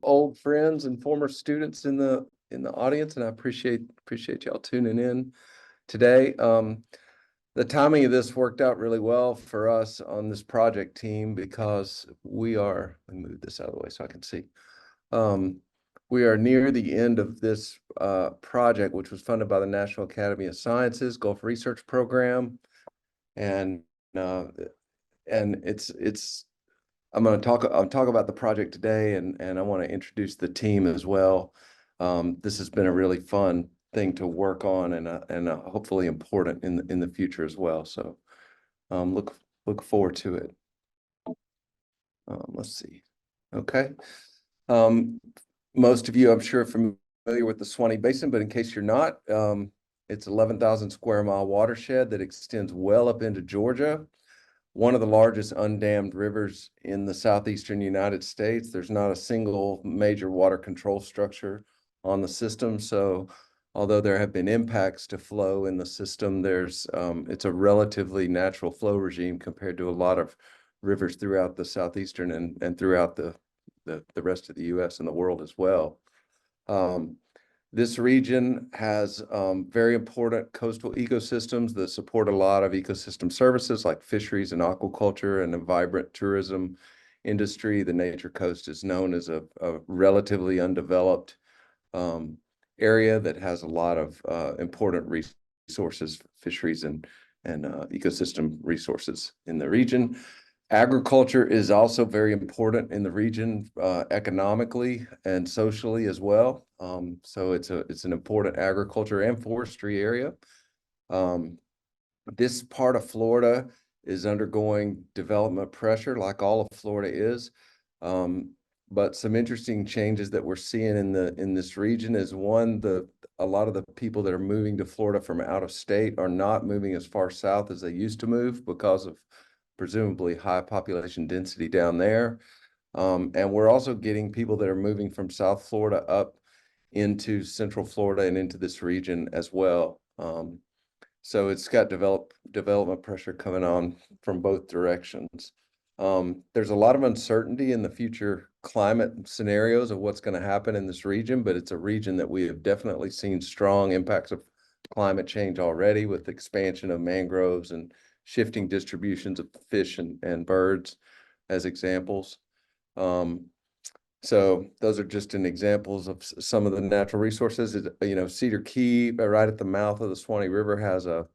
old friends and former students in the audience, and I appreciate y'all tuning in today. The timing of this worked out really well for us on this project team because let me move this out of the way so I can see. We are near the end of this project, which was funded by the National Academy of Sciences Gulf Research Program, and it's I'm going to talk about the project today, and I want to introduce the team as well. This has been a really fun thing to work on, and hopefully important in the future as well. So look forward to it. Let's see. Okay. Most of you, I'm sure, are familiar with the Suwannee Basin, but in case you're not, it's 11,000 square mile watershed that extends well up into Georgia. One of the largest undammed rivers in the southeastern United States. There's not a single major water control structure on the system. So although there have been impacts to flow in the system, it's a relatively natural flow regime compared to a lot of rivers throughout the southeastern and throughout the rest of the US and the world as well. This region has very important coastal ecosystems that support a lot of ecosystem services like fisheries and aquaculture and a vibrant tourism industry. The Nature Coast is known as a relatively undeveloped area that has a lot of important resources, fisheries and ecosystem resources in the region. Agriculture is also very important in the region, economically and socially as well. So it's an important agriculture and forestry area. This part of Florida is undergoing development pressure, like all of Florida is. But some interesting changes that we're seeing in this region is one, a lot of the people that are moving to Florida from out of state are not moving as far south as they used to move because of presumably high population density down there. And we're also getting people that are moving from South Florida up into Central Florida and into this region as well. So it's got development pressure coming on from both directions. There's a lot of uncertainty in the future climate scenarios of what's going to happen in this region, but it's a region that we have definitely seen strong impacts of climate change already with the expansion of mangroves and shifting distributions of fish and birds as examples. So those are just examples of some of the natural resources. Cedar Key, right at the mouth of the Suwannee River, has a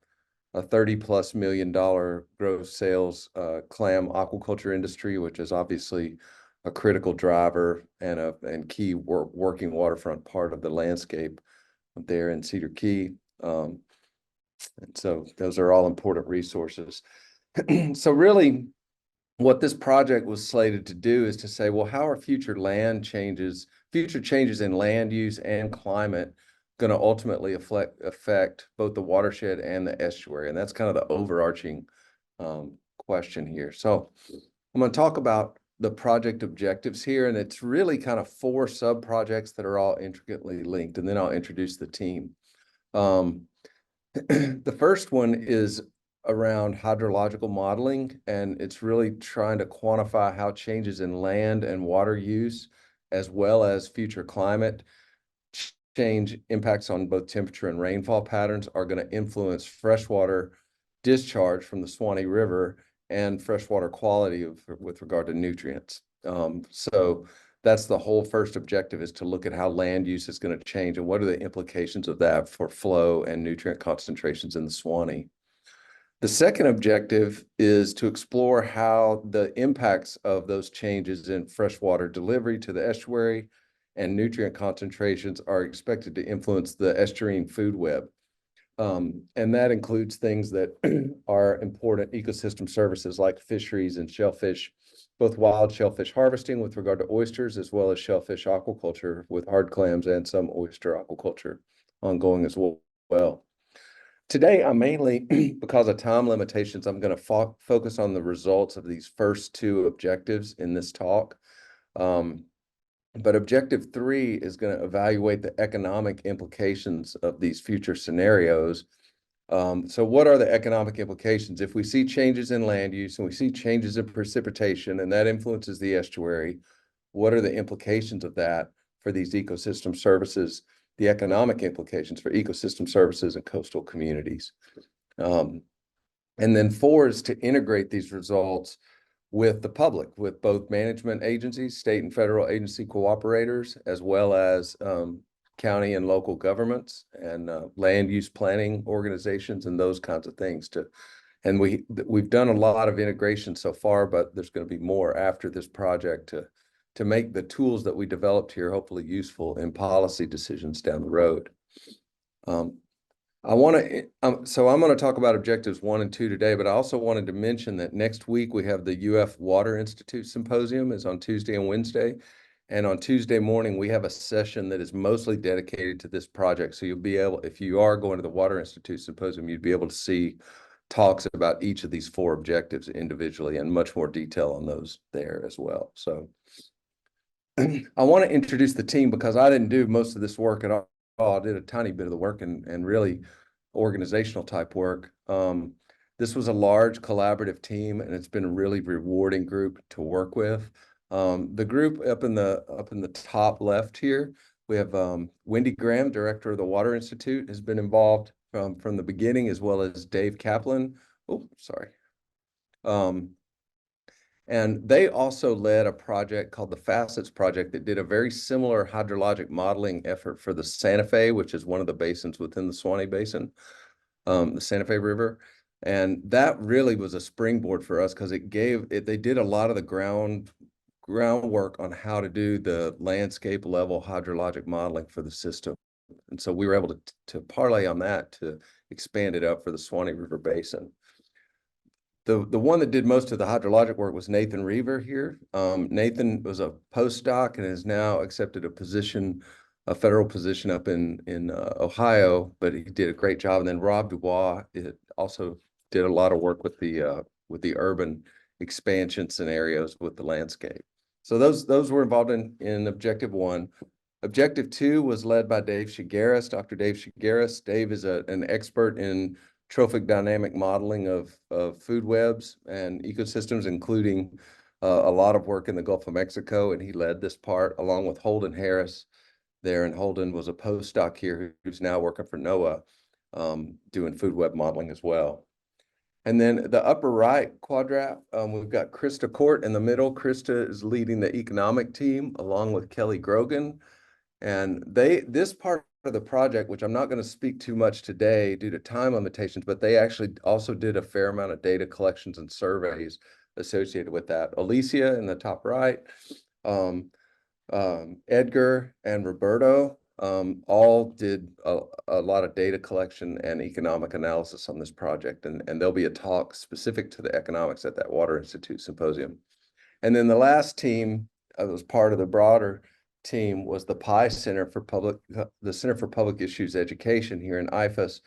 $30+ million gross sales clam aquaculture industry, which is obviously a critical driver and key working waterfront part of the landscape there in Cedar Key. And so those are all important resources. So really, what this project was slated to do is to say, well, how are future changes in land use and climate going to ultimately affect both the watershed and the estuary? And that's kind of the overarching question here. So I'm going to talk about the project objectives here, and it's really kind of 4 sub-projects that are all intricately linked, and then I'll introduce the team. The first one is around hydrological modeling, and it's really trying to quantify how changes in land and water use, as well as future climate change impacts on both temperature and rainfall patterns, are going to influence freshwater discharge from the Suwannee River and freshwater quality with regard to nutrients. So that's the whole first objective, is to look at how land use is going to change and what are the implications of that for flow and nutrient concentrations in the Suwannee. The second objective is to explore how the impacts of those changes in freshwater delivery to the estuary and nutrient concentrations are expected to influence the estuarine food web. And that includes things that are important ecosystem services like fisheries and shellfish, both wild shellfish harvesting with regard to oysters, as well as shellfish aquaculture with hard clams and some oyster aquaculture ongoing as well. Today, I'm mainly, because of time limitations, I'm going to focus on the results of these first 2 objectives in this talk. But objective 3 is going to evaluate the economic implications of these future scenarios. So what are the economic implications? If we see changes in land use and we see changes in precipitation, and that influences the estuary, what are the implications of that for these ecosystem services, the economic implications for ecosystem services and coastal communities. And then 4 is to integrate these results with the public, with both management agencies, state and federal agency cooperators, as well as county and local governments and land use planning organizations and those kinds of things. And we've done a lot of integration so far, but there's going to be more after this project to make the tools that we developed here hopefully useful in policy decisions down the road. So I'm going to talk about objectives 1 and 2 today, but I also wanted to mention that next week we have the UF Water Institute Symposium is on Tuesday and Wednesday. And on Tuesday morning, we have a session that is mostly dedicated to this project. So you'll be able, if you are going to the Water Institute Symposium, you'd be able to see talks about each of these 4 objectives individually and much more detail on those there as well. So I want to introduce the team because I didn't do most of this work at all. I did a tiny bit of the work and really organizational type work. This was a large collaborative team, and it's been a really rewarding group to work with. The group up in the top left here, we have Wendy Graham, director of the Water Institute, has been involved from the beginning, as well as Dave Kaplan. Oh, sorry. And they also led a project called the Facets Project that did a very similar hydrologic modeling effort for the Santa Fe, which is one of the basins within the Suwannee Basin, the Santa Fe River. And that really was a springboard for us because they did a lot of the groundwork on how to do the landscape level hydrologic modeling for the system. And so we were able to parlay on that to expand it up for the Suwannee River Basin. The one that did most of the hydrologic work was Nathan Reaver here. Nathan was a postdoc and has now accepted a federal position up in Ohio, but he did a great job. And then Rob Dubois also did a lot of work with the urban expansion scenarios with the landscape. So those were involved in Objective 1. Objective 2 was led by Dave Shigaris, Dr. Dave Shigaris. Dave is an expert in trophic dynamic modeling of food webs and ecosystems, including a lot of work in the Gulf of Mexico, and he led this part along with Holden Harris there. And Holden was a postdoc here who's now working for NOAA, doing food web modeling as well. And then the upper right quadrant, we've got Krista Court in the middle. Krista is leading the economic team along with Kelly Grogan. And this part of the project, which I'm not going to speak too much today due to time limitations, but they actually also did a fair amount of data collections and surveys associated with that. Alicia in the top right, Edgar and Roberto all did a lot of data collection and economic analysis on this project. And there'll be a talk specific to the economics at that Water Institute Symposium. And then the last team that was part of the broader team was the PI Center for the Center for Public Issues Education here in IFAS,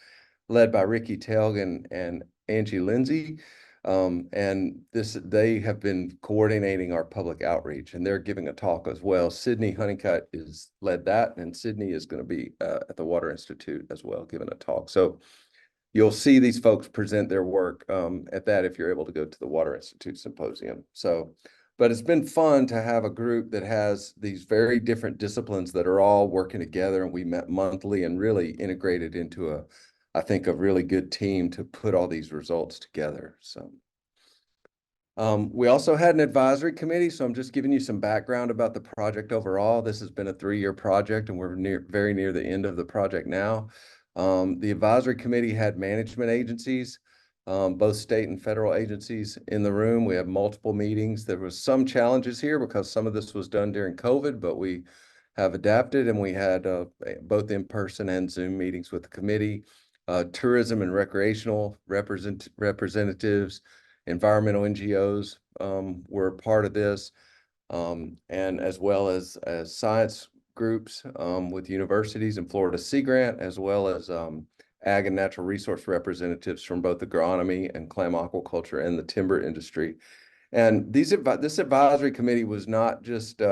led by Ricky Telgan and Angie Lindsay. And they have been coordinating our public outreach, and they're giving a talk as well. Sydney Honeycutt is led that, and Sydney is going to be at the Water Institute as well, giving a talk. So you'll see these folks present their work at that if you're able to go to the Water Institute Symposium. But it's been fun to have a group that has these very different disciplines that are all working together, and we met monthly and really integrated into I think, a really good team to put all these results together. So we also had an advisory committee, so I'm just giving you some background about the project overall. This has been a 3-year project, and we're very near the end of the project now. The advisory committee had management agencies, both state and federal agencies in the room. We had multiple meetings. There was some challenges here because some of this was done during COVID, but we have adapted, and we had both in-person and Zoom meetings with the committee. Tourism and recreational representatives, environmental NGOs were part of this, and as well as science groups with universities and Florida Sea Grant, as well as ag and natural resource representatives from both agronomy and clam aquaculture and the timber industry. And this advisory committee was not just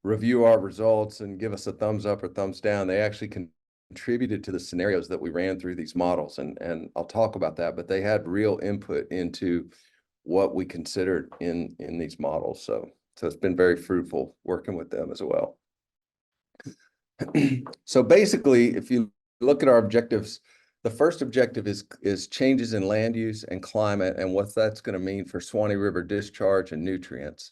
review our results and give us a thumbs up or thumbs down. They actually contributed to the scenarios that we ran through these models, and I'll talk about that, but they had real input into what we considered in these models. So So it's been very fruitful working with them as well. So basically, if you look at our objectives, the first objective is changes in land use and climate and what that's going to mean for Suwannee River discharge and nutrients.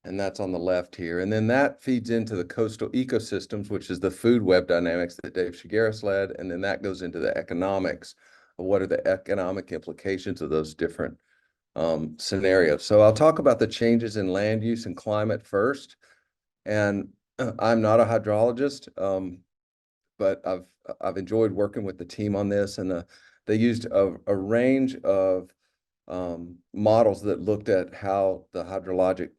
And that's on the left here. And then that feeds into the coastal ecosystems, which is the food web dynamics that Dave Shigaris led. And then that goes into the economics of what are the economic implications of those different scenarios. So I'll talk about the changes in land use and climate first. And I'm not a hydrologist, but I've enjoyed working with the team on this. And they used a range of models that looked at how the hydrologic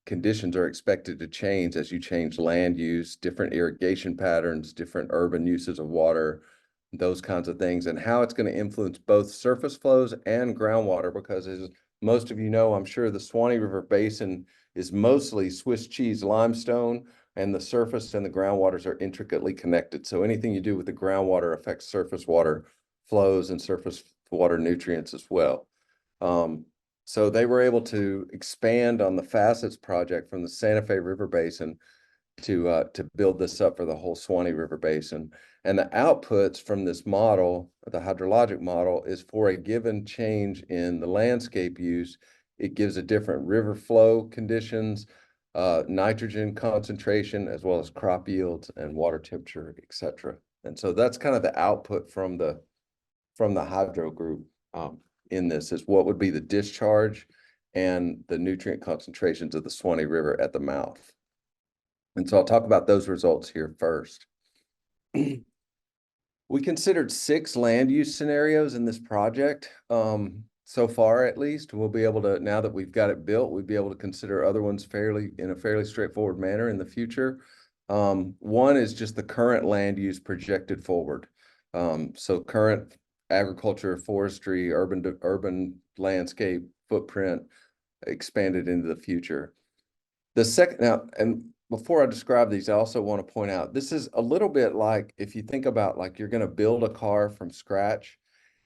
conditions are expected to change as you change land use, different irrigation patterns, different urban uses of water, those kinds of things, and how it's going to influence both surface flows and groundwater, because as most of you know, I'm sure the Suwannee River Basin is mostly Swiss cheese limestone, and the surface and the groundwaters are intricately connected. So anything you do with the groundwater affects surface water flows and surface water nutrients as well. So they were able to expand on the Facets project from the Santa Fe River Basin to build this up for the whole Suwannee River Basin. And the outputs from this model, the hydrologic model, is for a given change in the landscape use, it gives a different river flow conditions, nitrogen concentration, as well as crop yields and water temperature, et cetera. And so that's kind of the output from the hydro group. In this is what would be the discharge and the nutrient concentrations of the Suwannee River at the mouth. And so I'll talk about those results here first. We considered 6 land use scenarios in this project. So far, at least, we'll be able to, now that we've got it built, we'll be able to consider other ones in a fairly straightforward manner in the future. One is just the current land use projected forward. So current agriculture, forestry, urban landscape footprint expanded into the future. The second, now, and before I describe these, I also want to point out, this is a little bit like if you think about like you're going to build a car from scratch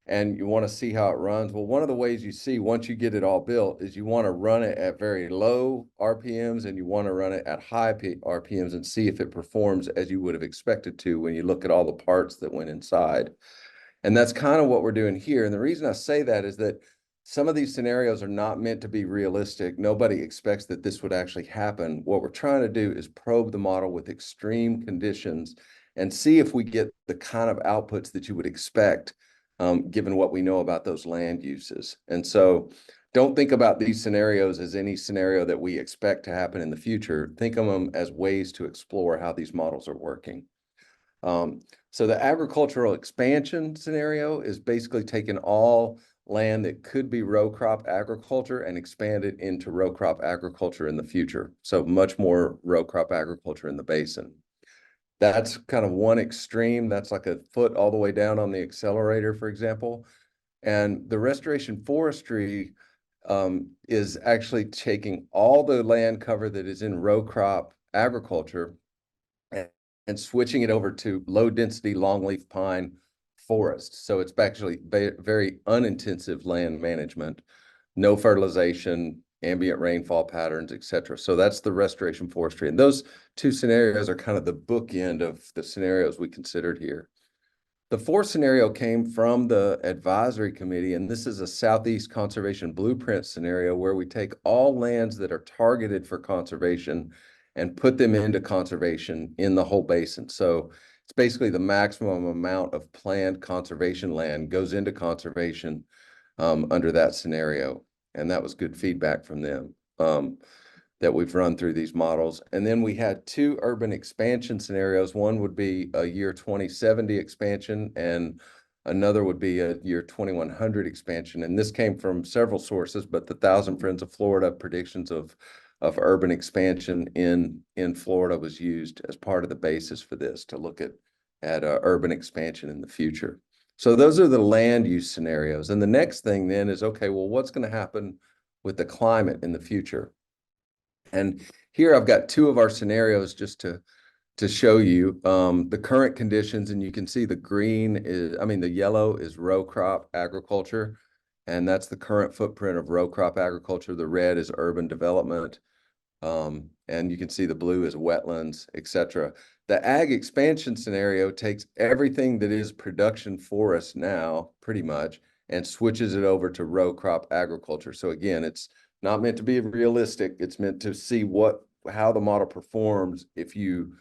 and you want to see how it runs. Well, one of the ways you see once you get it all built is you want to run it at very low RPMs and you want to run it at high RPMs and see if it performs as you would have expected to when you look at all the parts that went inside. And that's kind of what we're doing here. And the reason I say that is that some of these scenarios are not meant to be realistic. Nobody expects that this would actually happen. What we're trying to do is probe the model with extreme conditions and see if we get the kind of outputs that you would expect, given what we know about those land uses. And so don't think about these scenarios as any scenario that we expect to happen in the future. Think of them as ways to explore how these models are working. So the agricultural expansion scenario is basically taking all land that could be row crop agriculture and expand it into row crop agriculture in the future. So much more row crop agriculture in the basin. That's kind of one extreme. That's like a foot all the way down on the accelerator, for example. And the restoration forestry is actually taking all the land cover that is in row crop agriculture and switching it over to low density longleaf pine forest. So it's actually very unintensive land management, no fertilization, ambient rainfall patterns, et cetera. So that's the restoration forestry. And those two scenarios are kind of the bookend of the scenarios we considered here. The fourth scenario came from the advisory committee, and this is a Southeast Conservation Blueprint scenario where we take all lands that are targeted for conservation and put them into conservation in the whole basin. So it's basically the maximum amount of planned conservation land goes into conservation under that scenario. And that was good feedback from them that we've run through these models. And then we had 2 urban expansion scenarios. One would be a year 2070 expansion and another would be a year 2100 expansion. And this came from several sources, but the Thousand Friends of Florida predictions of urban expansion in Florida was used as part of the basis for this to look at urban expansion in the future. So those are the land use scenarios. And the next thing then is, okay, well, what's going to happen with the climate in the future? And here I've got 2 of our scenarios just to show you the current conditions. And you can see the green is, the yellow is row crop agriculture. And that's the current footprint of row crop agriculture. The red is urban development. And you can see the blue is wetlands, etc. The ag expansion scenario takes everything that is production forest now, pretty much, and switches it over to row crop agriculture. So again, it's not meant to be realistic. It's meant to see how the model performs if you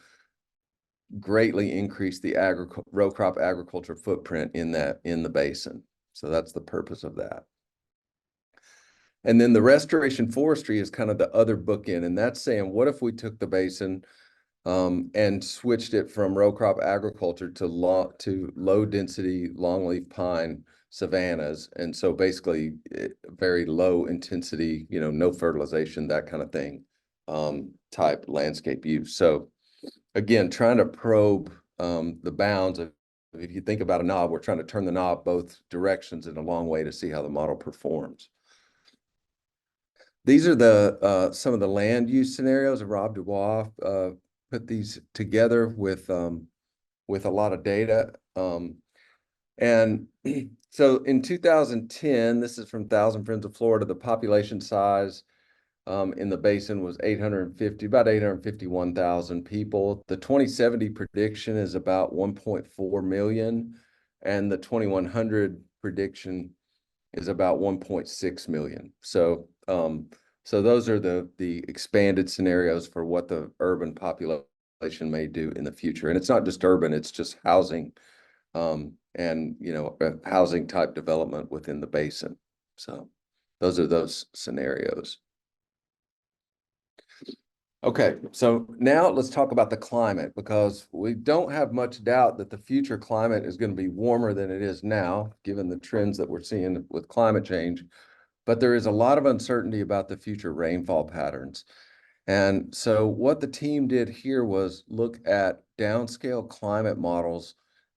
greatly increase the row crop agriculture footprint in the basin. So that's the purpose of that. And then the restoration forestry is kind of the other bookend, and that's saying, what if we took the basin and switched it from row crop agriculture to low density longleaf pine savannas, and so basically very low intensity, no fertilization, that kind of thing, type landscape use. So again, trying to probe the bounds of, if you think about a knob, we're trying to turn the knob both directions in a long way to see how the model performs. These are some of the land use scenarios. Rob Dubois put these together with a lot of data. And so in 2010, this is from Thousand Friends of Florida, the population size in the basin was about 851,000 people. The 2070 prediction is about 1.4 million, and the 2100 prediction is about 1.6 million. So those are the expanded scenarios for what the urban population may do in the future. And it's not just urban, it's just housing, and housing type development within the basin. So those are those scenarios. Okay, so now let's talk about the climate, because we don't have much doubt that the future climate is going to be warmer than it is now, given the trends that we're seeing with climate change. But there is a lot of uncertainty about the future rainfall patterns. And so what the team did here was look at downscale climate models,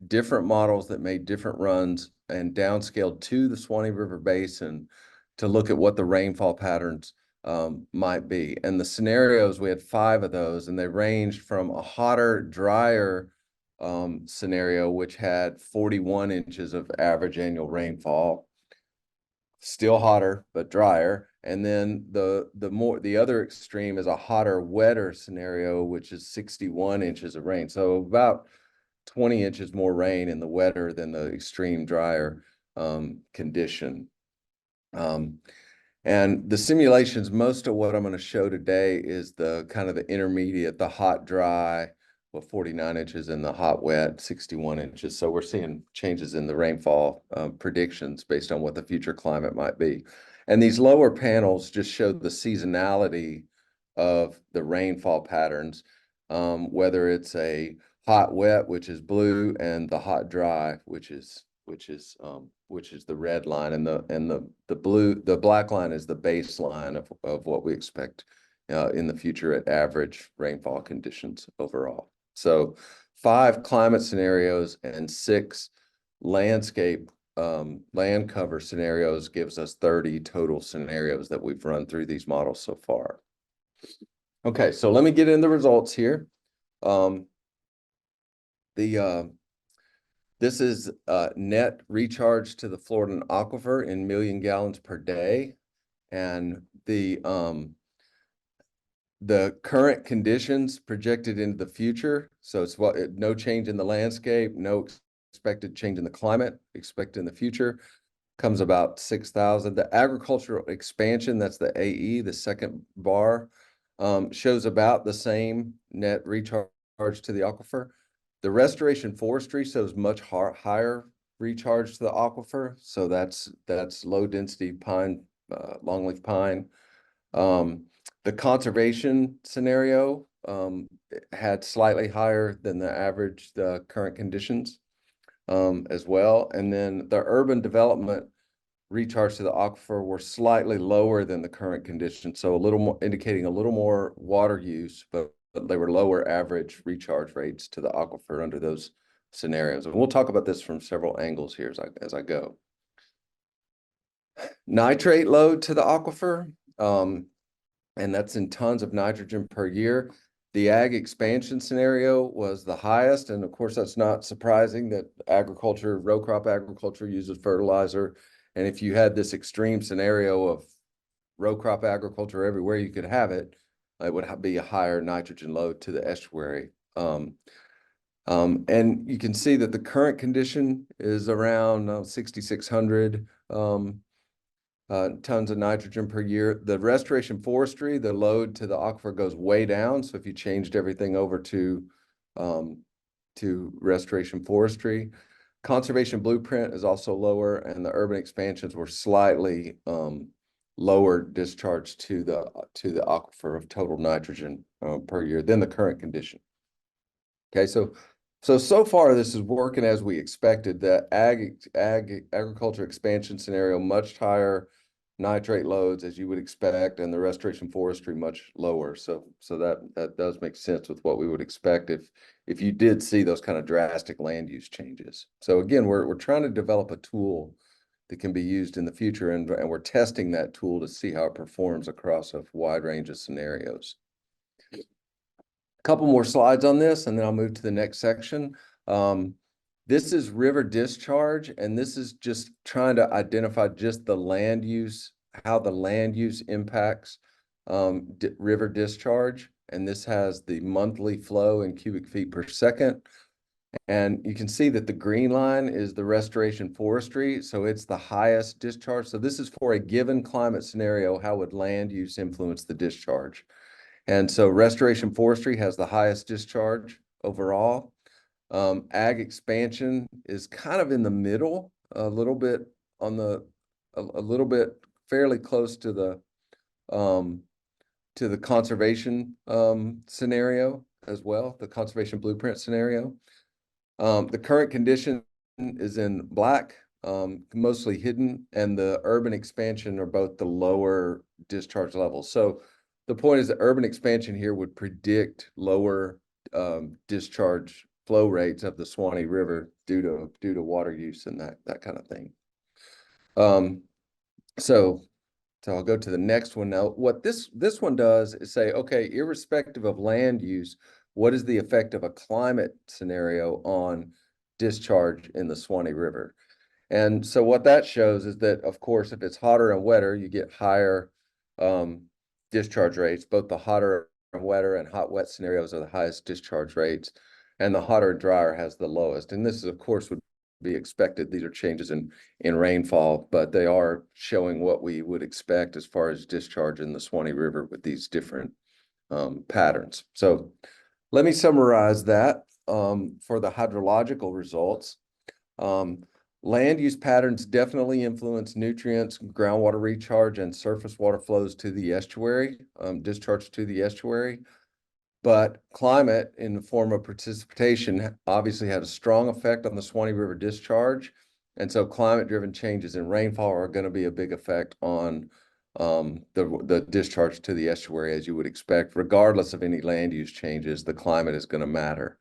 different models that made different runs, and downscaled to the Suwannee River Basin to look at what the rainfall patterns might be. And the scenarios, we had 5 of those, and they ranged from a hotter, drier scenario, which had 41 inches of average annual rainfall, still hotter but drier. And then the other extreme is a hotter, wetter scenario, which is 61 inches of rain. So about 20 inches more rain in the wetter than the extreme drier condition. And the simulations, most of what I'm going to show today is the kind of the intermediate, the hot, dry, 49 inches, and the hot, wet, 61 inches. So we're seeing changes in the rainfall predictions based on what the future climate might be. And these lower panels just show the seasonality of the rainfall patterns, whether it's a hot, wet, which is blue, and the hot, dry, which is the red line, and the black line is the baseline of what we expect in the future at average rainfall conditions overall. So 5 climate scenarios and 6 landscape land cover scenarios gives us 30 total scenarios that we've run through these models so far. Okay, so let me get in the results here. This is net recharge to the Floridan aquifer in million gallons per day. And the current conditions projected into the future. So it's no change in the landscape, no expected change in the climate expected in the future, comes about 6,000. The agricultural expansion, that's the AE, the second bar, shows about the same net recharge to the aquifer. The restoration forestry shows much higher recharge to the aquifer. So that's low density pine, longleaf pine. The conservation scenario had slightly higher than the average, the current conditions as well. And then the urban development recharge to the aquifer were slightly lower than the current conditions. So a little more, indicating a little more water use, but they were lower average recharge rates to the aquifer under those scenarios. And we'll talk about this from several angles here as I go. Nitrate load to the aquifer, and that's in tons of nitrogen per year. The ag expansion scenario was the highest, and of course that's not surprising that agriculture, row crop agriculture, uses fertilizer. And if you had this extreme scenario of row crop agriculture everywhere you could have it, it would be a higher nitrogen load to the estuary. And you can see that the current condition is around 6,600 tons of nitrogen per year. The restoration forestry, the load to the aquifer goes way down. So if you changed everything over to restoration forestry, conservation blueprint is also lower, and the urban expansions were slightly lower discharge to the aquifer of total nitrogen per year than the current condition. Okay, so far this is working as we expected. The agriculture expansion scenario, much higher nitrate loads as you would expect, and the restoration forestry much lower. So that does make sense with what we would expect if you did see those kind of drastic land use changes. So again, we're trying to develop a tool that can be used in the future, and we're testing that tool to see how it performs across a wide range of scenarios. Couple more slides on this, and then I'll move to the next section. This is river discharge, and this is just trying to identify just the land use, how the land use impacts river discharge. And this has the monthly flow in cubic feet per second. And you can see that the green line is the restoration forestry. So it's the highest discharge. So this is for a given climate scenario, how would land use influence the discharge? And so restoration forestry has the highest discharge overall. Ag expansion is kind of in the middle, a little bit on a little bit fairly close to the conservation scenario as well, the conservation blueprint scenario. The current condition is in black, mostly hidden, and the urban expansion are both the lower discharge levels. So the point is that urban expansion here would predict lower discharge flow rates of the Suwannee River due to water use and that kind of thing. So I'll go to the next one now. What this one does is say, okay, irrespective of land use, what is the effect of a climate scenario on discharge in the Suwannee River? And so what that shows is that, of course, if it's hotter and wetter, you get higher discharge rates. Both the hotter and wetter and hot wet scenarios are the highest discharge rates, and the hotter and drier has the lowest. And this is, of course, would be expected. These are changes in rainfall, but they are showing what we would expect as far as discharge in the Suwannee River with these different patterns. So let me summarize that for the hydrological results. Land use patterns definitely influence nutrients, groundwater recharge, and surface water flows to the estuary, discharge to the estuary. But climate in the form of precipitation obviously had a strong effect on the Suwannee River discharge. And so climate-driven changes in rainfall are going to be a big effect on the discharge to the estuary, as you would expect. Regardless of any land use changes, the climate is going to matter.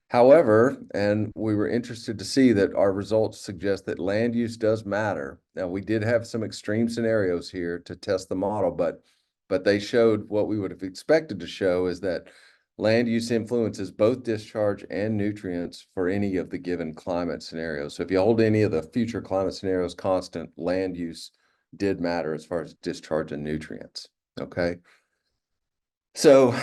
However, and we were interested to see that our results suggest that land use does matter. Now, we did have some extreme scenarios here to test the model, but they showed what we would have expected to show is that land use influences both discharge and nutrients for any of the given climate scenarios. So if you hold any of the future climate scenarios constant, land use did matter as far as discharge and nutrients. Okay. So,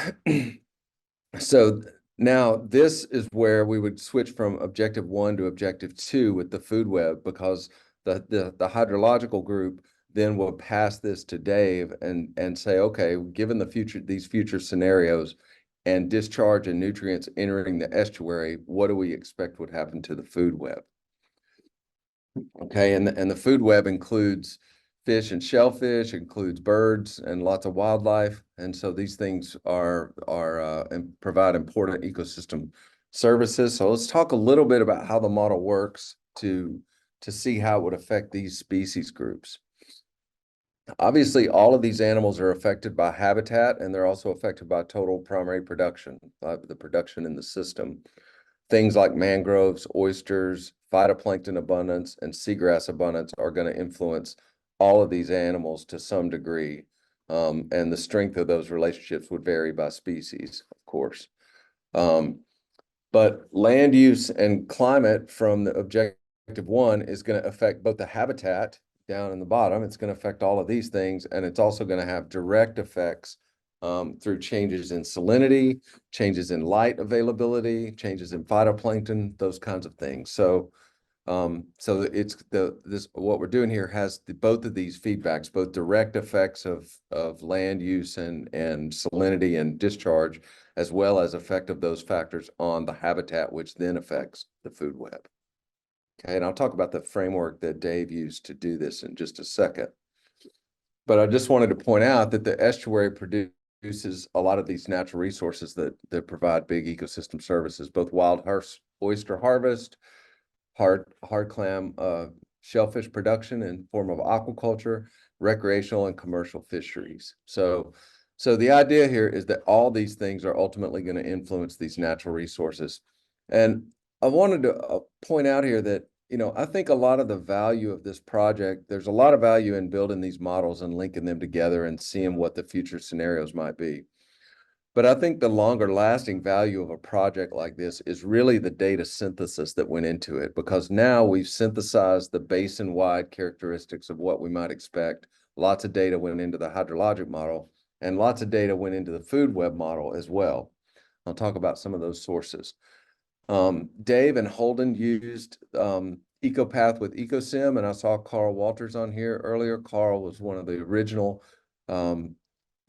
so now this is where we would switch from objective 1 to objective 2 with the food web, because the hydrological group then will pass this to Dave and say, okay, given these future scenarios and discharge and nutrients entering the estuary, what do we expect would happen to the food web? Okay, and the food web includes fish and shellfish, includes birds and lots of wildlife, and so these things are and provide important ecosystem services. So let's talk a little bit about how the model works to see how it would affect these species groups. Obviously, all of these animals are affected by habitat, and they're also affected by total primary production, the production in the system. Things like mangroves, oysters, phytoplankton abundance, and seagrass abundance are going to influence all of these animals to some degree. And the strength of those relationships would vary by species, of course. But land use and climate from the objective 1 is going to affect both the habitat down in the bottom. It's going to affect all of these things, and it's also going to have direct effects through changes in salinity, changes in light availability, changes in phytoplankton, those kinds of things. So it's what we're doing here has both of these feedbacks, both direct effects of land use and salinity and discharge, as well as effect of those factors on the habitat, which then affects the food web. Okay, and I'll talk about the framework that Dave used to do this in just a second. But I just wanted to point out that the estuary produces a lot of these natural resources that provide big ecosystem services, both wild oyster harvest, hard clam shellfish production in form of aquaculture, recreational and commercial fisheries. So the idea here is that all these things are ultimately going to influence these natural resources. And I wanted to point out here that, I think a lot of the value of this project, there's a lot of value in building these models and linking them together and seeing what the future scenarios might be. But I think the longer lasting value of a project like this is really the data synthesis that went into it, because now we've synthesized the basin-wide characteristics of what we might expect. Lots of data went into the hydrologic model, and lots of data went into the food web model as well. I'll talk about some of those sources. Dave and Holden used EcoPath with EcoSim, and I saw Carl Walters on here earlier. Carl was one of the original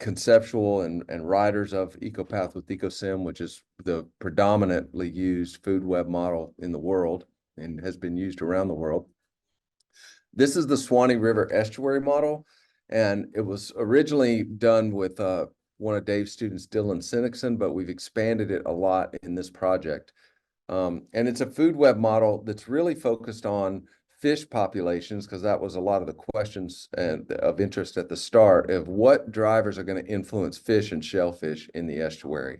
conceptual and writers of EcoPath with EcoSim, which is the predominantly used food web model in the world and has been used around the world. This is the Suwannee River estuary model, and it was originally done with one of Dave's students, Dylan Sinnixon, but we've expanded it a lot in this project. And it's a food web model that's really focused on fish populations, because that was a lot of the questions of interest at the start of what drivers are going to influence fish and shellfish in the estuary.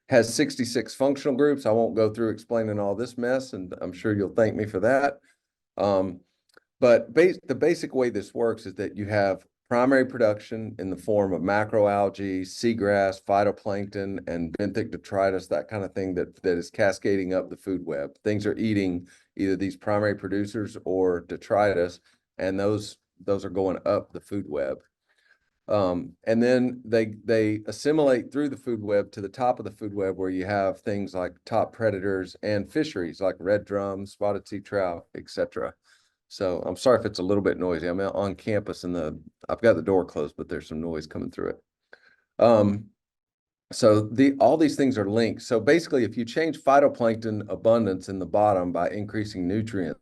Has 66 functional groups. I won't go through explaining all this mess, and I'm sure you'll thank me for that. But the basic way this works is that you have primary production in the form of macroalgae, seagrass, phytoplankton, and benthic detritus, that kind of thing that is cascading up the food web. Things are eating either these primary producers or detritus, and those are going up the food web. And then they assimilate through the food web to the top of the food web, where you have things like top predators and fisheries like red drum, spotted sea trout, etc. So I'm sorry if it's a little bit noisy. I'm on campus and I've got the door closed, but there's some noise coming through it. So all these things are linked. So basically, if you change phytoplankton abundance in the bottom by increasing nutrients,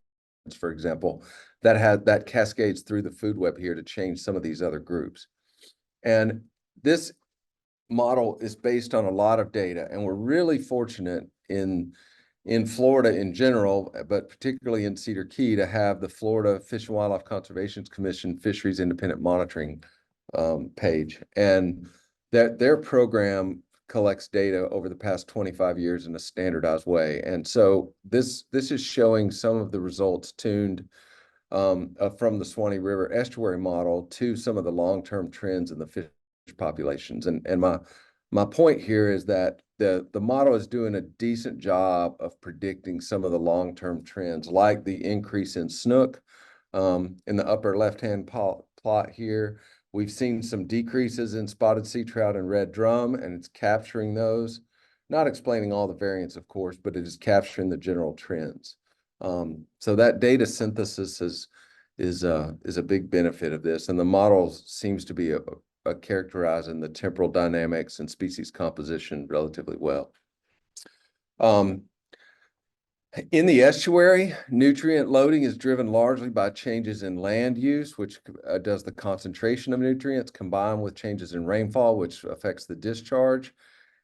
for example, that cascades through the food web here to change some of these other groups. And this model is based on a lot of data, and we're really fortunate in Florida in general, but particularly in Cedar Key, to have the Florida Fish and Wildlife Conservation Commission Fisheries Independent Monitoring page. And their program collects data over the past 25 years in a standardized way. And so this is showing some of the results tuned from the Suwannee River estuary model to some of the long-term trends in the fish populations. And my point here is that the model is doing a decent job of predicting some of the long-term trends, like the increase in snook. In the upper left-hand plot here, we've seen some decreases in spotted sea trout and red drum, and it's capturing those. Not explaining all the variants, of course, but it is capturing the general trends. So that data synthesis is a big benefit of this, and the model seems to be characterizing the temporal dynamics and species composition relatively well. In the estuary, nutrient loading is driven largely by changes in land use, which does the concentration of nutrients, combined with changes in rainfall, which affects the discharge.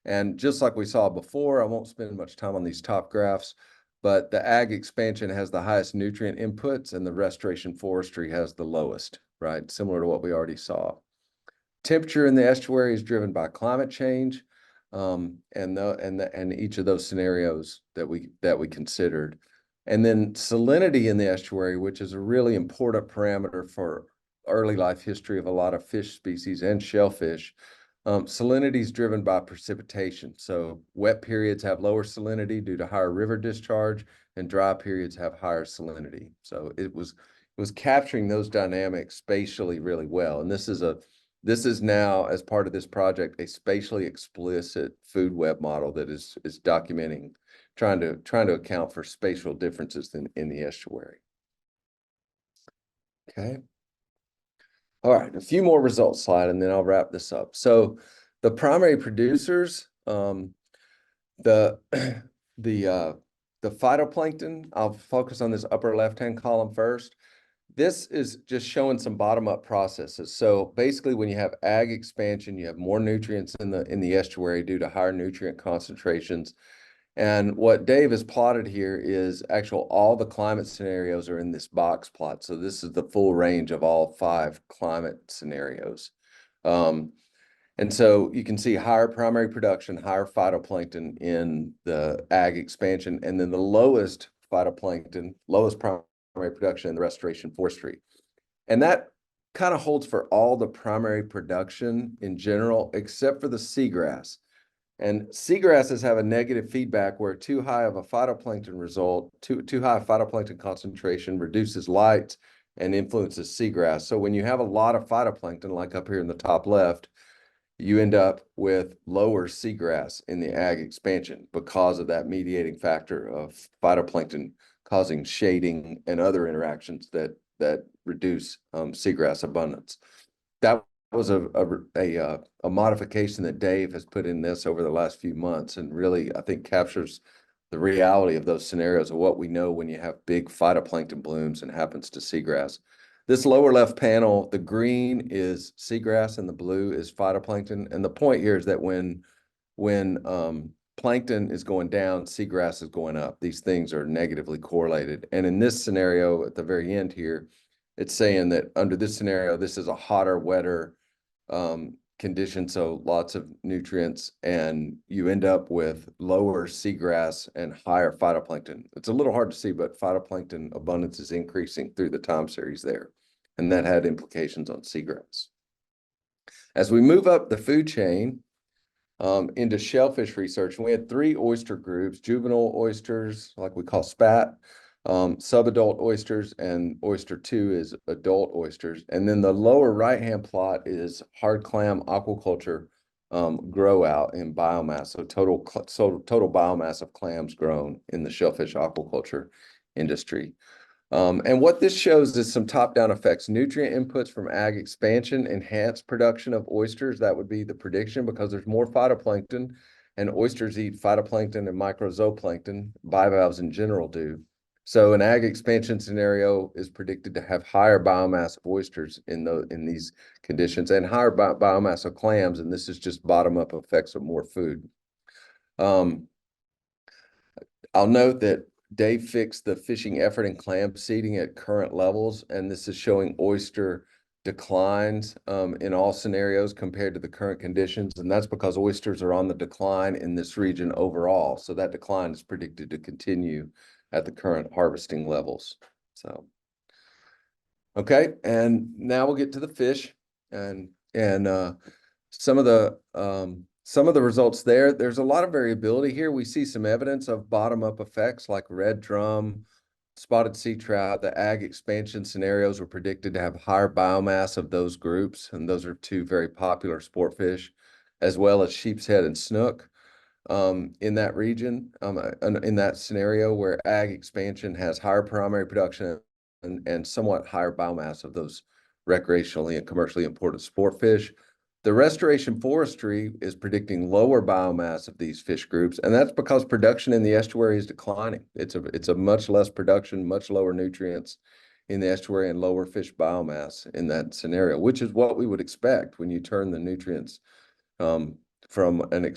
And just like we saw before, I won't spend much time on these top graphs, but the ag expansion has the highest nutrient inputs and the restoration forestry has the lowest, right? Similar to what we already saw. Temperature in the estuary is driven by climate change, and each of those scenarios that we considered. And then salinity in the estuary, which is a really important parameter for early life history of a lot of fish species and shellfish. Salinity is driven by precipitation. So wet periods have lower salinity due to higher river discharge, and dry periods have higher salinity. So it was capturing those dynamics spatially really well. And this is This is now, as part of this project, a spatially explicit food web model that is documenting, trying to account for spatial differences in the estuary. Okay. All right, a few more results slide, and then I'll wrap this up. So the primary producers, the the phytoplankton, I'll focus on this upper left-hand column first. This is just showing some bottom-up processes. So basically, when you have ag expansion, you have more nutrients in the estuary due to higher nutrient concentrations. And what Dave has plotted here is all the climate scenarios are in this box plot. So this is the full range of all 5 climate scenarios. And so you can see higher primary production, higher phytoplankton in the ag expansion, and then the lowest phytoplankton, lowest primary production in the restoration forestry. And that kind of holds for all the primary production in general, except for the seagrass. And seagrasses have a negative feedback where too high of a phytoplankton result, too high phytoplankton concentration reduces light and influences seagrass. So when you have a lot of phytoplankton, like up here in the top left, you end up with lower seagrass in the ag expansion because of that mediating factor of phytoplankton causing shading and other interactions that reduce seagrass abundance. That was a modification that Dave has put in this over the last few months, and really, I think, captures the reality of those scenarios of what we know when you have big phytoplankton blooms and happens to seagrass. This lower left panel, the green is seagrass and the blue is phytoplankton. And the point here is that when plankton is going down, seagrass is going up. These things are negatively correlated. And in this scenario, at the very end here, it's saying that under this scenario, this is a hotter, wetter condition, so lots of nutrients, and you end up with lower seagrass and higher phytoplankton. It's a little hard to see, but phytoplankton abundance is increasing through the time series there, and that had implications on seagrass. As we move up the food chain into shellfish research, we had 3 oyster groups: juvenile oysters, like we call spat, subadult oysters, and oyster 2 is adult oysters. And then the lower right-hand plot is hard clam aquaculture grow out in biomass. So total biomass of clams grown in the shellfish aquaculture industry. And what this shows is some top-down effects. Nutrient inputs from ag expansion enhance production of oysters. That would be the prediction because there's more phytoplankton, and oysters eat phytoplankton and microzooplankton. Bivalves in general do. So an ag expansion scenario is predicted to have higher biomass of oysters in these conditions, and higher biomass of clams, and this is just bottom-up effects of more food. I'll note that Dave fixed the fishing effort and clam seeding at current levels, and this is showing oyster declines in all scenarios compared to the current conditions, and that's because oysters are on the decline in this region overall. So that decline is predicted to continue at the current harvesting levels. So, okay, and now we'll get to the fish and some of the results there. There's a lot of variability here. We see some evidence of bottom-up effects like red drum, spotted sea trout. The ag expansion scenarios were predicted to have higher biomass of those groups, and those are 2 very popular sport fish, as well as sheep's head and snook. In that region, in that scenario where ag expansion has higher primary production and somewhat higher biomass of those recreationally and commercially important sport fish. The restoration forestry is predicting lower biomass of these fish groups, and that's because production in the estuary is declining. It's a much less production, much lower nutrients in the estuary, and lower fish biomass in that scenario, which is what we would expect when you turn the nutrients from an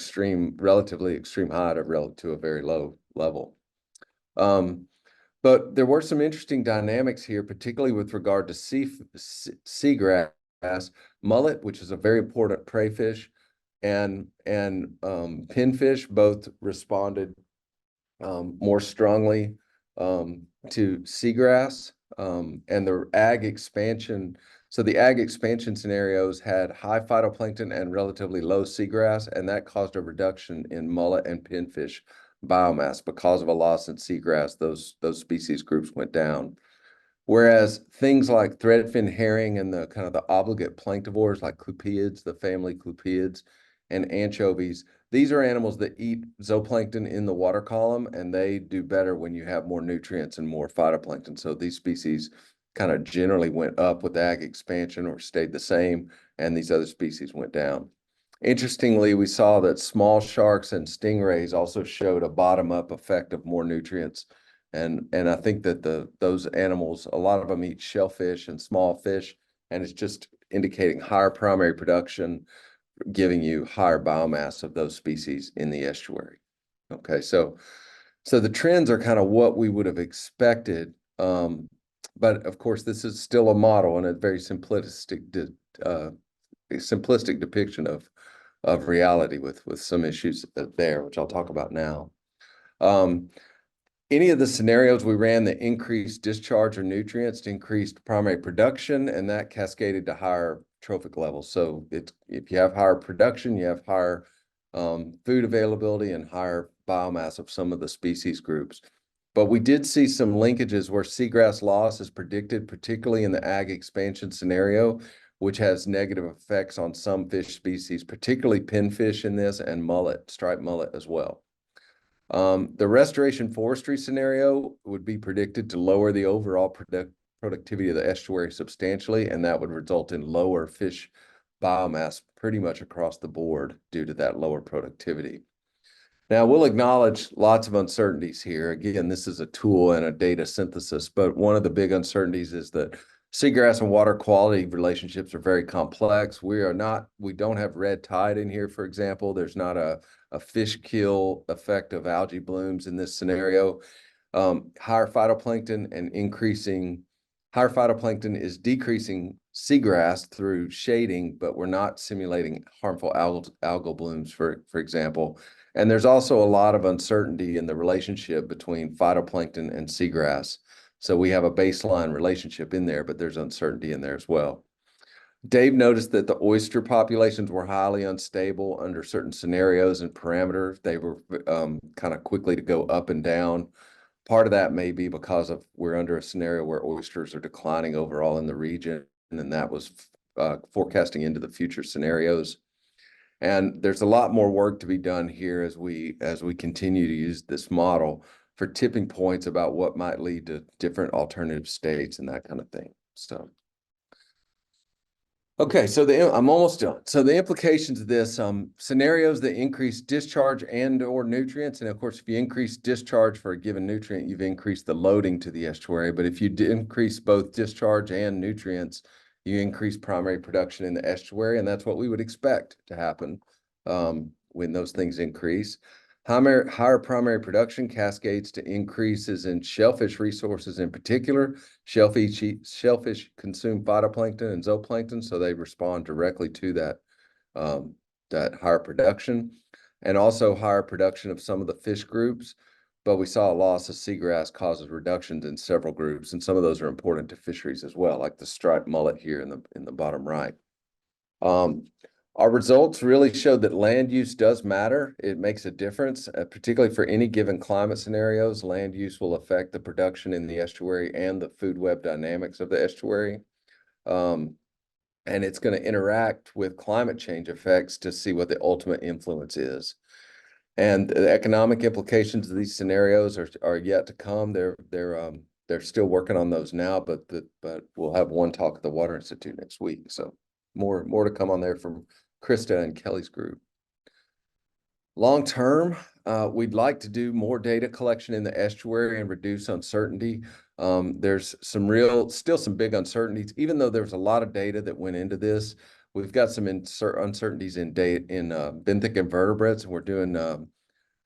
relatively extreme high to a very low level. But there were some interesting dynamics here, particularly with regard to seagrass, mullet, which is a very important prey fish, and pinfish both responded more strongly to seagrass, and the ag expansion. So the ag expansion scenarios had high phytoplankton and relatively low seagrass, and that caused a reduction in mullet and pinfish biomass because of a loss in seagrass. Those species groups went down. Whereas things like threadfin herring and the kind of the obligate planktivores like clupeids, the family clupeids, and anchovies, these are animals that eat zooplankton in the water column, and they do better when you have more nutrients and more phytoplankton. So these species kind of generally went up with ag expansion or stayed the same, and these other species went down. Interestingly, we saw that small sharks and stingrays also showed a bottom-up effect of more nutrients. And I think that those animals, a lot of them eat shellfish and small fish, and it's just indicating higher primary production, giving you higher biomass of those species in the estuary. Okay, so the trends are kind of what we would have expected. But of course, this is still a model and a very simplistic depiction of reality with some issues there, which I'll talk about now. Any of the scenarios we ran that increased discharge of nutrients increased primary production, and that cascaded to higher trophic levels. So if you have higher production, you have higher food availability and higher biomass of some of the species groups. But we did see some linkages where seagrass loss is predicted, particularly in the ag expansion scenario, which has negative effects on some fish species, particularly pinfish in this and mullet, striped mullet as well. The restoration forestry scenario would be predicted to lower the overall productivity of the estuary substantially, and that would result in lower fish biomass pretty much across the board due to that lower productivity. Now, we'll acknowledge lots of uncertainties here. Again, this is a tool and a data synthesis, but one of the big uncertainties is that seagrass and water quality relationships are very complex. We don't have red tide in here, for example. There's not a fish kill effect of algae blooms in this scenario. Higher phytoplankton is decreasing seagrass through shading, but we're not simulating harmful algal blooms, for example. And there's also a lot of uncertainty in the relationship between phytoplankton and seagrass. So we have a baseline relationship in there, but there's uncertainty in there as well. Dave noticed that the oyster populations were highly unstable under certain scenarios and parameters. They were kind of quickly to go up and down. Part of that may be because we're under a scenario where oysters are declining overall in the region, and that was forecasting into the future scenarios. And there's a lot more work to be done here as we continue to use this model for tipping points about what might lead to different alternative states and that kind of thing. So, okay, so I'm almost done. So the implications of this, scenarios that increase discharge and or nutrients, and of course, if you increase discharge for a given nutrient, you've increased the loading to the estuary. But if you increase both discharge and nutrients, you increase primary production in the estuary, and that's what we would expect to happen when those things increase. Higher primary production cascades to increases in shellfish resources in particular. Shellfish consume phytoplankton and zooplankton, so they respond directly to that higher production, and also higher production of some of the fish groups. But we saw a loss of seagrass causes reductions in several groups, and some of those are important to fisheries as well, like the striped mullet here in the bottom right. Our results really showed that land use does matter. It makes a difference, particularly for any given climate scenarios. Land use will affect the production in the estuary and the food web dynamics of the estuary. And it's going to interact with climate change effects to see what the ultimate influence is. And the economic implications of these scenarios are yet to come. They're still working on those now, but we'll have one talk at the Water Institute next week. So more to come on there from Krista and Kelly's group. Long term, we'd like to do more data collection in the estuary and reduce uncertainty. There's still some big uncertainties, even though there's a lot of data that went into this. We've got some uncertainties in benthic invertebrates, and we're doing.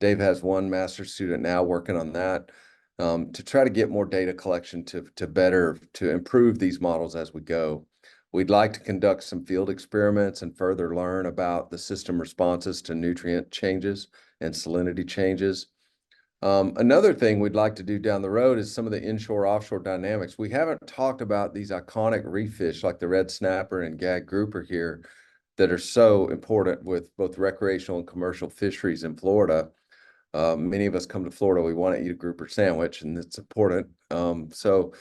Dave has one master's student now working on that to try to get more data collection to improve these models as we go. We'd like to conduct some field experiments and further learn about the system responses to nutrient changes and salinity changes. Another thing we'd like to do down the road is some of the inshore-offshore dynamics. We haven't talked about these iconic reef fish like the red snapper and gag grouper here that are so important with both recreational and commercial fisheries in Florida. Many of us come to Florida, we want to eat a grouper sandwich, and it's important. So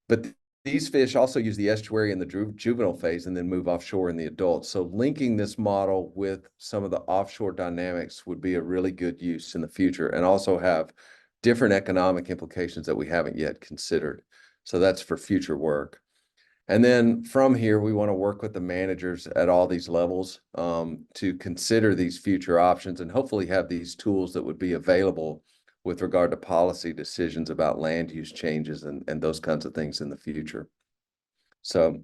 But these fish also use the estuary in the juvenile phase and then move offshore in the adults. So linking this model with some of the offshore dynamics would be a really good use in the future, and also have different economic implications that we haven't yet considered. So that's for future work. And then from here, we want to work with the managers at all these levels to consider these future options and hopefully have these tools that would be available with regard to policy decisions about land use changes and those kinds of things in the future. So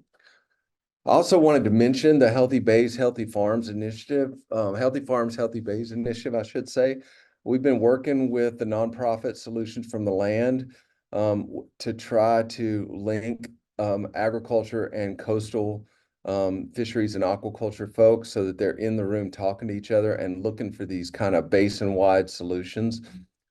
I also wanted to mention the Healthy Bays, Healthy Farms initiative, Healthy Farms, Healthy Bays initiative, I should say. We've been working with the nonprofit Solutions from the Land to try to link agriculture and coastal fisheries and aquaculture folks so that they're in the room talking to each other and looking for these kind of basin-wide solutions.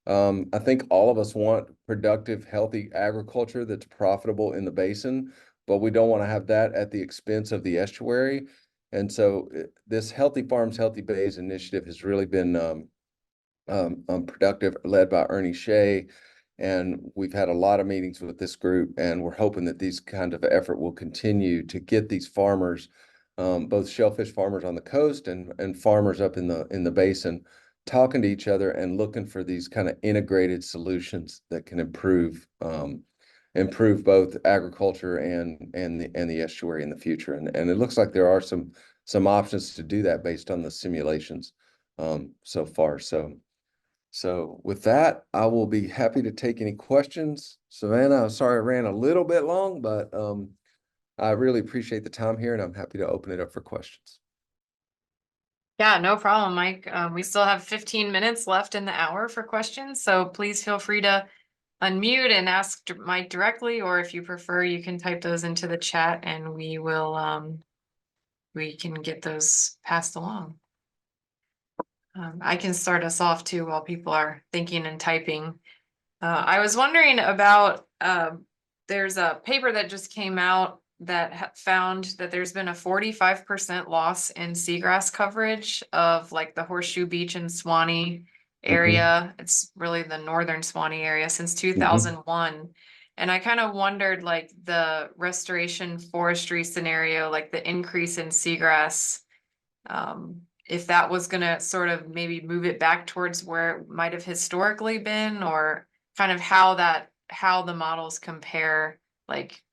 I think all of us want productive, healthy agriculture that's profitable in the basin, but we don't want to have that at the expense of the estuary. And so this Healthy Farms, Healthy Bays initiative has really been productive, led by Ernie Shea. And we've had a lot of meetings with this group, and we're hoping that these kind of effort will continue to get these farmers, both shellfish farmers on the coast and farmers up in the basin, talking to each other and looking for these kind of integrated solutions that can improve both agriculture and the estuary in the future. And it looks like there are some options to do that based on the simulations so far. So with that, I will be happy to take any questions. Savannah, I'm sorry I ran a little bit long, but I really appreciate the time here, and I'm happy to open it up for questions. Yeah, no problem, Mike. We still have 15 minutes left in the hour for questions, so please feel free to unmute and ask Mike directly, or if you prefer, you can type those into the chat and we can get those passed along. I can start us off too while people are thinking and typing. I was wondering about, there's a paper that just came out that found that there's been a 45% loss in seagrass coverage of like the Horseshoe Beach and Suwannee area. It's really the northern Suwannee area since 2001. And I kind of wondered, like, the restoration forestry scenario, like the increase in seagrass, if that was going to sort of maybe move it back towards where it might have historically been, or kind of how the models compare. Like,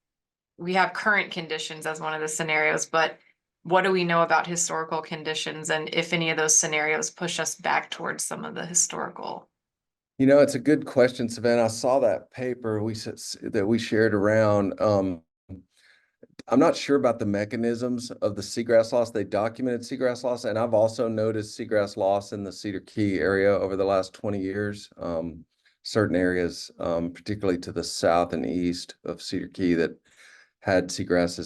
we have current conditions as one of the scenarios, but what do we know about historical conditions, and if any of those scenarios push us back towards some of the historical? You know, it's a good question, Savannah. I saw that paper that we shared around. I'm not sure about the mechanisms of the seagrass loss. They documented seagrass loss, and I've also noticed seagrass loss in the Cedar Key area over the last 20 years. Certain areas, particularly to the south and east of Cedar Key, that had seagrass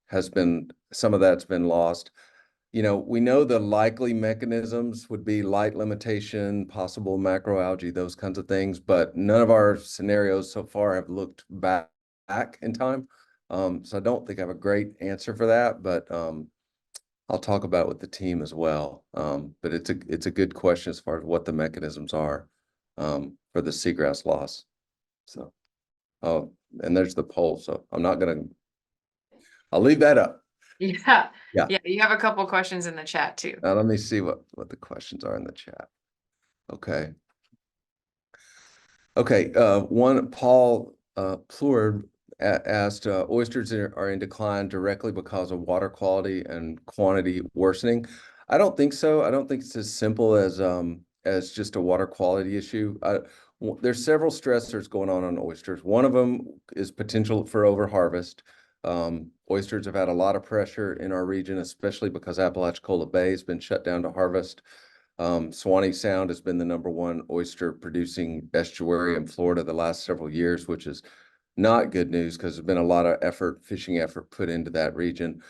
has been, some of that's been lost. You know, we know the likely mechanisms would be light limitation, possible macroalgae, those kinds of things, but none of our scenarios so far have looked back in time. So I don't think I have a great answer for that, but I'll talk about it with the team as well. But it's a good question as far as what the mechanisms are for the seagrass loss. So, oh, and there's the poll. So I'll leave that up. Yeah. Yeah. Yeah, you have a couple questions in the chat too. Now let me see what the questions are in the chat. Okay. Okay. One, Paul Plurd asked, oysters are in decline directly because of water quality and quantity worsening. I don't think so. I don't think it's as simple as just a water quality issue. There's several stressors going on oysters. One of them is potential for overharvest. Oysters have had a lot of pressure in our region, especially because Apalachicola Bay has been shut down to harvest. Suwannee Sound has been the #1 oyster producing estuary in Florida the last several years, which is not good news because there's been a lot of fishing effort put into that region.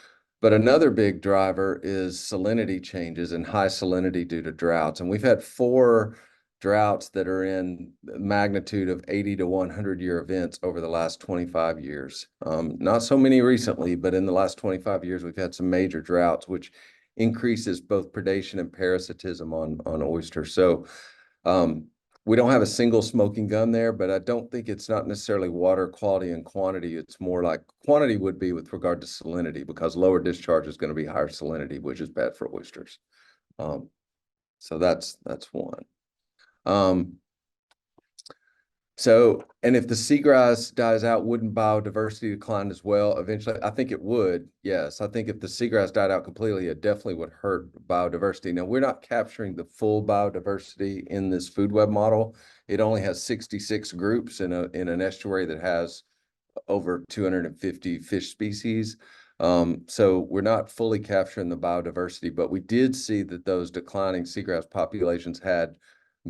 But another big driver is salinity changes and high salinity due to droughts. And we've had 4 droughts that are in the magnitude of 80 to 100-year events over the last 25 years. Not so many recently, but in the last 25 years, we've had some major droughts, which increases both predation and parasitism on oysters. So we don't have a single smoking gun there, but I don't think it's not necessarily water quality and quantity. It's more like quantity would be with regard to salinity, because lower discharge is going to be higher salinity, which is bad for oysters. So that's one. And if the seagrass dies out, wouldn't biodiversity decline as well eventually? I think it would, yes. I think if the seagrass died out completely, it definitely would hurt biodiversity. Now, we're not capturing the full biodiversity in this food web model. It only has 66 groups in an estuary that has over 250 fish species. So we're not fully capturing the biodiversity, but we did see that those declining seagrass populations had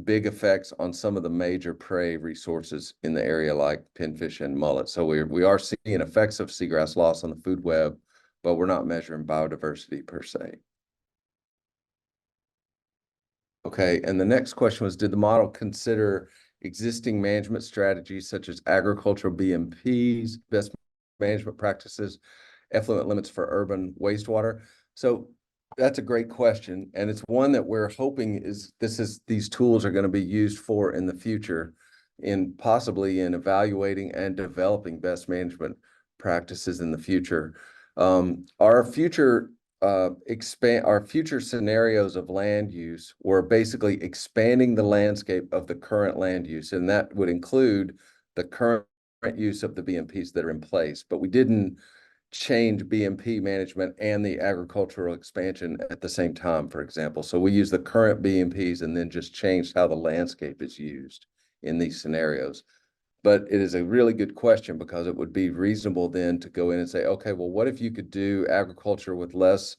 big effects on some of the major prey resources in the area, like pinfish and mullet. So we are seeing effects of seagrass loss on the food web, but we're not measuring biodiversity per se. Okay, and the next question was, did the model consider existing management strategies such as agricultural BMPs, best management practices, effluent limits for urban wastewater? So that's a great question, and it's one that we're hoping these tools are going to be used for in the future, possibly in evaluating and developing best management practices in the future. Our future scenarios of land use were basically expanding the landscape of the current land use, and that would include the current use of the BMPs that are in place. But we didn't change BMP management and the agricultural expansion at the same time, for example. So we use the current BMPs and then just changed how the landscape is used in these scenarios. But it is a really good question, because it would be reasonable then to go in and say, okay, well, what if you could do agriculture with less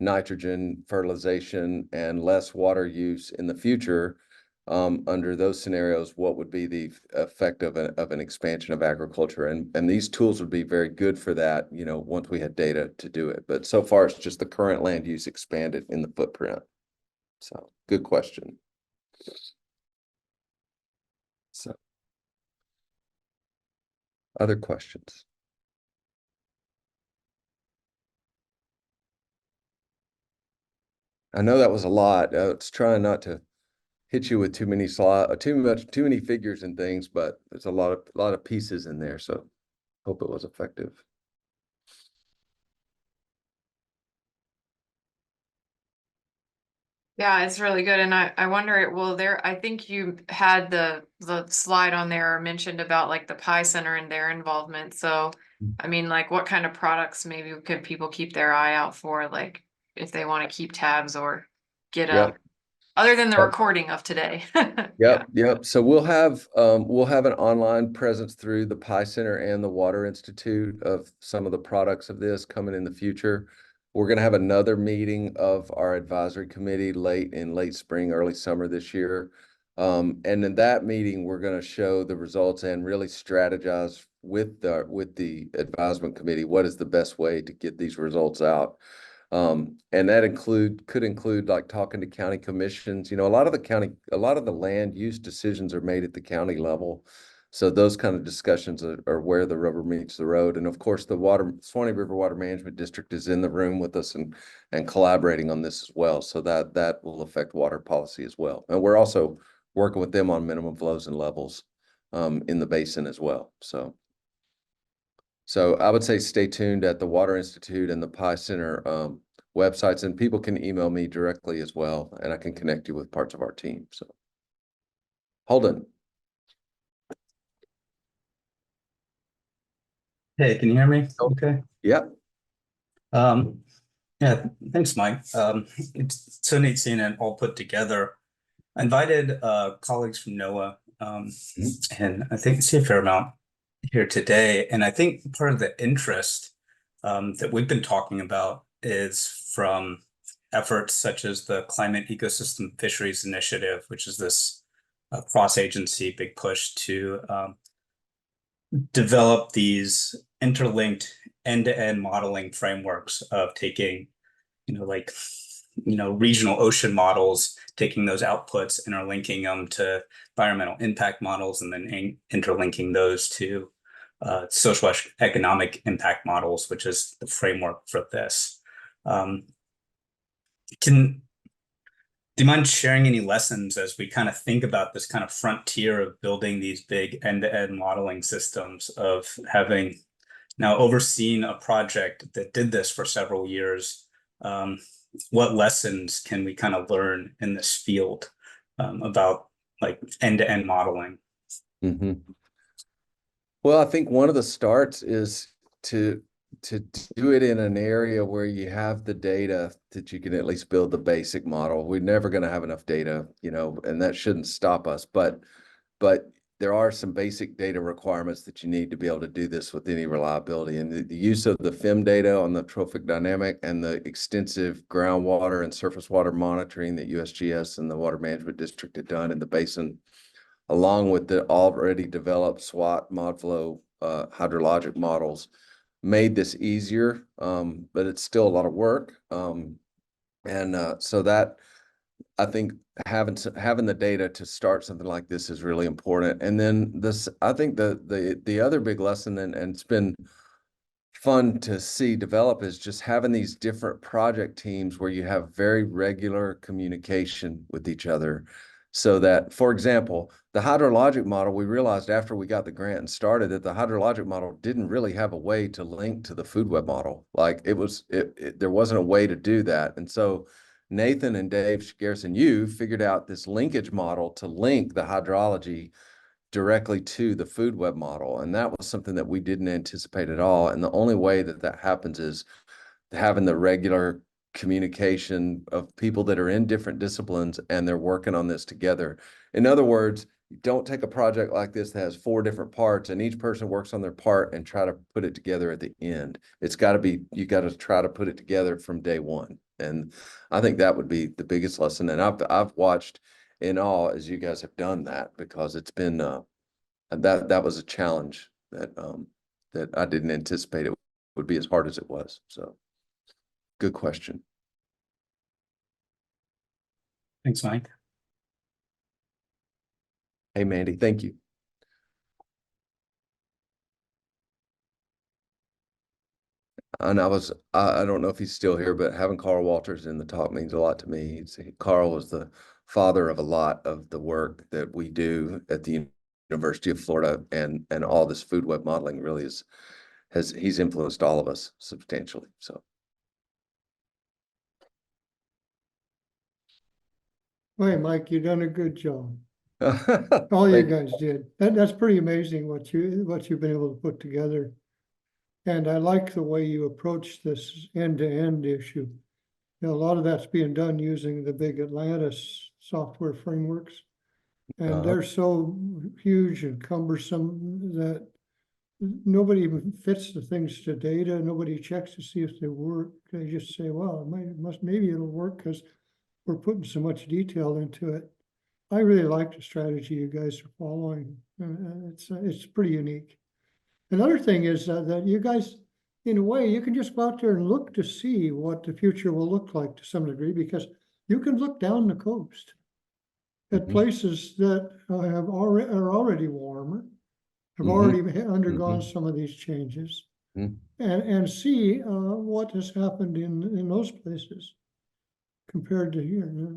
nitrogen fertilization and less water use in the future? Under those scenarios, what would be the effect of an expansion of agriculture? And these tools would be very good for that, once we had data to do it. But so far, it's just the current land use expanded in the footprint. So good question. So other questions? I know that was a lot. It's trying not to hit you with too many too many figures and things, but there's a lot of pieces in there. So hope it was effective. Yeah, it's really good. And I wonder, I think you had the slide on there mentioned about like the Pie Center and their involvement. So, I mean, like what kind of products maybe could people keep their eye out for, like if they want to keep tabs or get Yep. other than the Yep. recording of today. Yeah. Yep. So we'll have an online presence through the Pie Center and the Water Institute of some of the products of this coming in the future. We're going to have another meeting of our advisory committee late spring, early summer this year. And in that meeting, we're going to show the results and really strategize with the advisement committee what is the best way to get these results out. And that could include like talking to county commissions. A lot of the land use decisions are made at the county level. So those kind of discussions are where the rubber meets the road. And of course, the Suwannee River Water Management District is in the room with us and collaborating on this as well. So that will affect water policy as well. And we're also working with them on minimum flows and levels in the basin as well. So I would say stay tuned at the Water Institute and the Pie Center websites, and people can email me directly as well, and I can connect you with parts of our team. So, Holden. Hey, can you hear me? Okay. Yep. Yeah, thanks, Mike. It's so neat seeing it all put together. I invited colleagues from NOAA, and I think see a fair amount here today. And I think part of the interest that we've been talking about is from efforts such as the Climate Ecosystem Fisheries Initiative, which is this cross-agency big push to develop these interlinked end-to-end modeling frameworks of taking, regional ocean models, taking those outputs, interlinking them to environmental impact models, and then interlinking those to social economic impact models, which is the framework for this. Do you mind sharing any lessons as we kind of think about this kind of frontier of building these big end-to-end modeling systems, of having now overseen a project that did this for several years? What lessons can we kind of learn in this field about like end-to-end modeling? Mhm. Well, I think one of the starts is to to do it in an area where you have the data that you can at least build the basic model. We're never going to have enough data, and that shouldn't stop us. But there are some basic data requirements that you need to be able to do this with any reliability. And the use of the FEM data on the trophic dynamic and the extensive groundwater and surface water monitoring that USGS and the Water Management District had done in the basin, along with the already developed SWAT ModFlow hydrologic models, made this easier, but it's still a lot of work. So that, I think, having the data to start something like this is really important. And then I think the other big lesson, and it's been fun to see develop, is just having these different project teams where you have very regular communication with each other. So that, for example, the hydrologic model, we realized after we got the grant and started that the hydrologic model didn't really have a way to link to the food web model. Like there wasn't a way to do that. And so Nathan and Dave Garrison, you figured out this linkage model to link the hydrology directly to the food web model. And that was something that we didn't anticipate at all. And the only way that that happens is having the regular communication of people that are in different disciplines and they're working on this together. In other words, you don't take a project like this that has 4 different parts and each person works on their part and try to put it together at the end. It's got to be, you got to try to put it together from day one. And I think that would be the biggest lesson. And I've watched in awe as you guys have done that, because it's been that was a challenge that I didn't anticipate it would be as hard as it was. So good question. Thanks, Mike. Hey, Mandy, thank you. And I don't know if he's still here, but having Carl Walters in the talk means a lot to me. Carl was the father of a lot of the work that we do at the University of Florida, and all this food web modeling really he's influenced all of us substantially. So. Hey, Mike, you done a good job. All you guys did. That's pretty amazing what you've been able to put together. And I like the way you approach this end-to-end issue. You know, a lot of that's being done using the big Atlantis software frameworks. And they're so huge and cumbersome that nobody even fits the things to data. Nobody checks to see if they work. They just say, well, maybe it'll work because we're putting so much detail into it. I really like the strategy you guys are following. It's pretty unique. Another thing is that you guys, in a way, you can just go out there and look to see what the future will look like to some degree, because you can look down the coast at places that are already warmer, have already undergone some of these changes, and see what has happened in those places compared to here.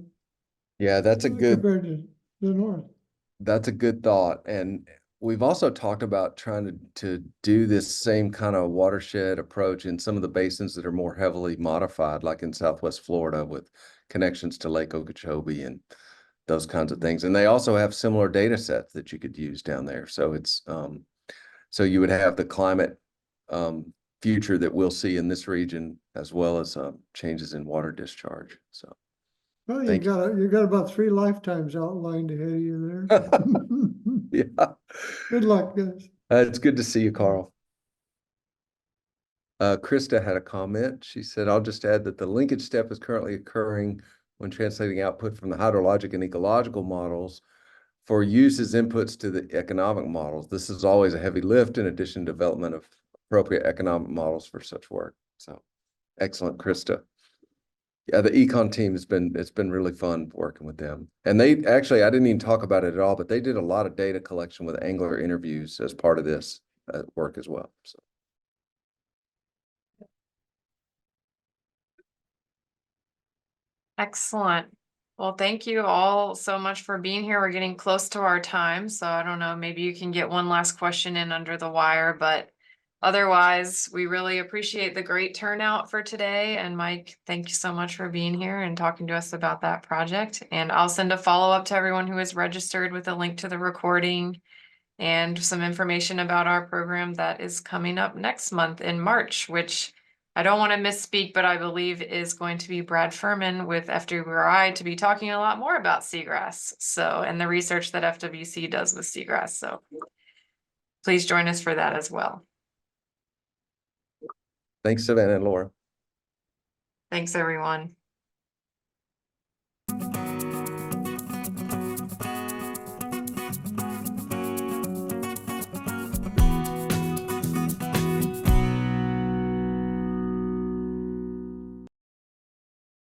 Yeah, compared to the north. That's a good thought. And we've also talked about trying to do this same kind of watershed approach in some of the basins that are more heavily modified, like in Southwest Florida with connections to Lake Okeechobee and those kinds of things. And they also have similar data sets that you could use down there. So it's so you would have the climate future that we'll see in this region, as well as changes in water discharge. So. Well, you got about 3 lifetimes outlined ahead of you there. Yeah. Good luck, guys. It's good to see you, Carl. Krista had a comment. She said, I'll just add that the linkage step is currently occurring when translating output from the hydrologic and ecological models for use as inputs to the economic models. This is always a heavy lift, in addition to development of appropriate economic models for such work. So excellent, Krista. Yeah, the econ team it's been really fun working with them. And they actually, I didn't even talk about it at all, but they did a lot of data collection with angler interviews as part of this work as well. So. Excellent. Well, thank you all so much for being here. We're getting close to our time, so I don't know, maybe you can get one last question in under the wire, but otherwise, we really appreciate the great turnout for today. And Mike, thank you so much for being here and talking to us about that project. And I'll send a follow-up to everyone who is registered with a link to the recording and some information about our program that is coming up next month in March, which I don't want to misspeak, but I believe is going to be Brad Furman with FWRI to be talking a lot more about seagrass. So, and the research that FWC does with seagrass. So please join us for that as well. Thanks, Savannah and Laura. Thanks, everyone.